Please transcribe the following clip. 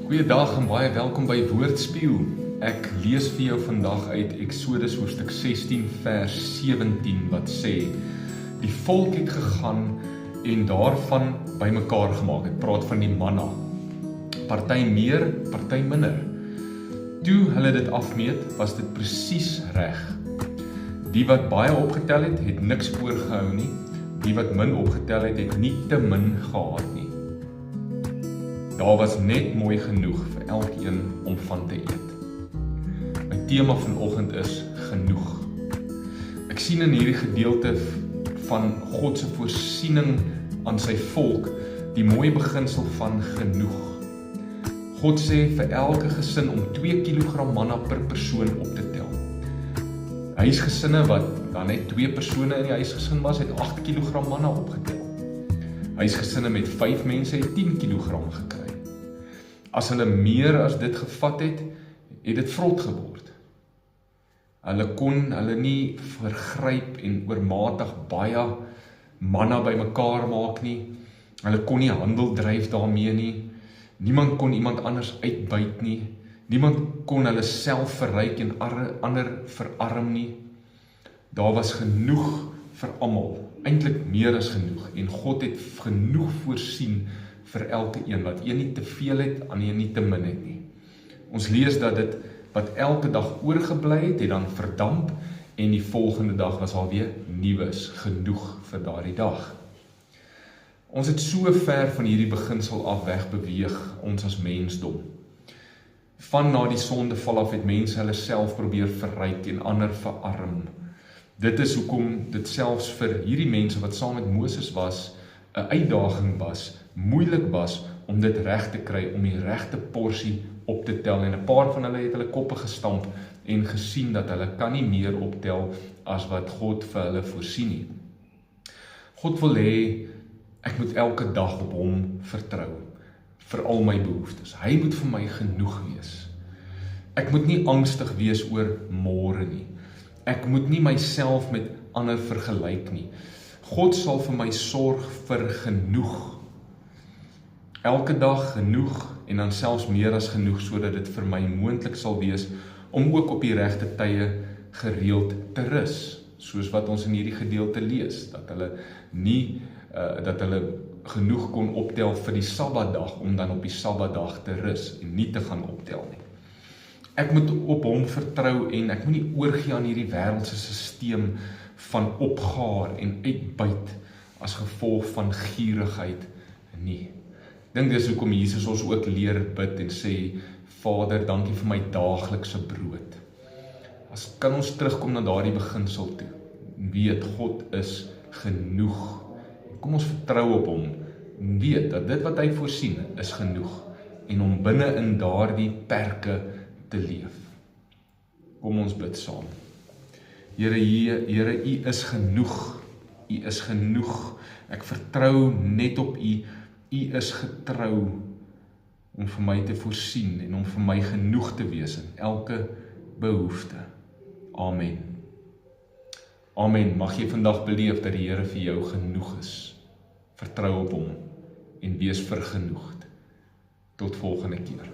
Goeiedag en baie welkom by Woordspieël. Ek lees vir jou vandag uit Eksodus hoofstuk 16 vers 17 wat sê: Die volk het gegaan en daarvan bymekaar gemaak. Het praat van die manna. Party meer, party minder. Toe hulle dit afmeet, was dit presies reg. Die wat baie opgetel het, het niks oorgehou nie. Die wat min opgetel het, het nie te min gehad nie. Daar was net mooi genoeg vir elkeen om van te eet. My tema vanoggend is genoeg. Ek sien in hierdie gedeelte van God se voorsiening aan sy volk die mooi beginsel van genoeg. God sê vir elke gesin om 2 kilogram manna per persoon op te tel. Huisgesinne wat dan net 2 persone in die huisgesin was, het 8 kilogram manna opgetel. Huisgesinne met 5 mense het 10 kilogram gekry. As hulle meer as dit gevat het, het dit vrot geword. Hulle kon hulle nie vergryp en oormatig baie manna bymekaar maak nie. Hulle kon nie handel dryf daarmee nie. Niemand kon iemand anders uitbuit nie. Niemand kon hulle self verryk en ander verarm nie. Daar was genoeg vir almal, eintlik meer as genoeg, en God het genoeg voorsien vir elke een, wat een nie te veel het, ander nie te min het nie. Ons lees dat dit wat elke dag oorgebly het, het dan verdamp, en die volgende dag was alweer nuus, genoeg vir daardie dag. Ons het so ver van hierdie beginsel af weg beweeg, ons as mensdom. Van na die sondeval af het mense hulle self probeer verryk en ander verarm. Dit is hoekom dit selfs vir hierdie mense wat saam met Moses was, 'n uitdaging was, moeilik was om dit reg te kry, om die regte porsie op te tel, en 'n paar van hulle het hulle koppe gestamp en gesien dat hulle kan nie meer optel as wat God vir hulle voorsien nie. God wil hê ek moet elke dag op hom vertrou vir al my behoeftes. Hy moet vir my genoeg wees. Ek moet nie angstig wees oor môre nie. Ek moet nie myself met ander vergelyk nie. God sal vir my sorg vir genoeg. Elke dag genoeg, en dan selfs meer as genoeg, sodat dit vir my moontlik sal wees om ook op die regte tye gereeld te rus, soos wat ons in hierdie gedeelte lees, dat hulle genoeg kon optel vir die Sabbatdag, om dan op die Sabbatdag te rus en nie te gaan optel nie. Ek moet op hom vertrou en ek moet nie oorgee aan hierdie wêreldse stelsel van opgaar en uitbuit as gevolg van gierigheid nie. Ek dink dis hoekom Jesus ons ook leer bid en sê: Vader, dankie vir my daaglikse brood. As kan ons terugkom na daardie beginsel toe, en weet God is genoeg. Kom ons vertrou op hom, en weet dat dit wat hy voorsien is genoeg, en om binne in daardie perke te leef. Kom ons bid saam. Here, U is genoeg. U is genoeg. Ek vertrou net op U. U is getrou om vir my te voorsien en om vir my genoeg te wees in elke behoefte. Amen. Amen. Mag jy vandag beleef dat die Here vir jou genoeg is. Vertrou op hom en wees vergenoegd. Tot volgende keer.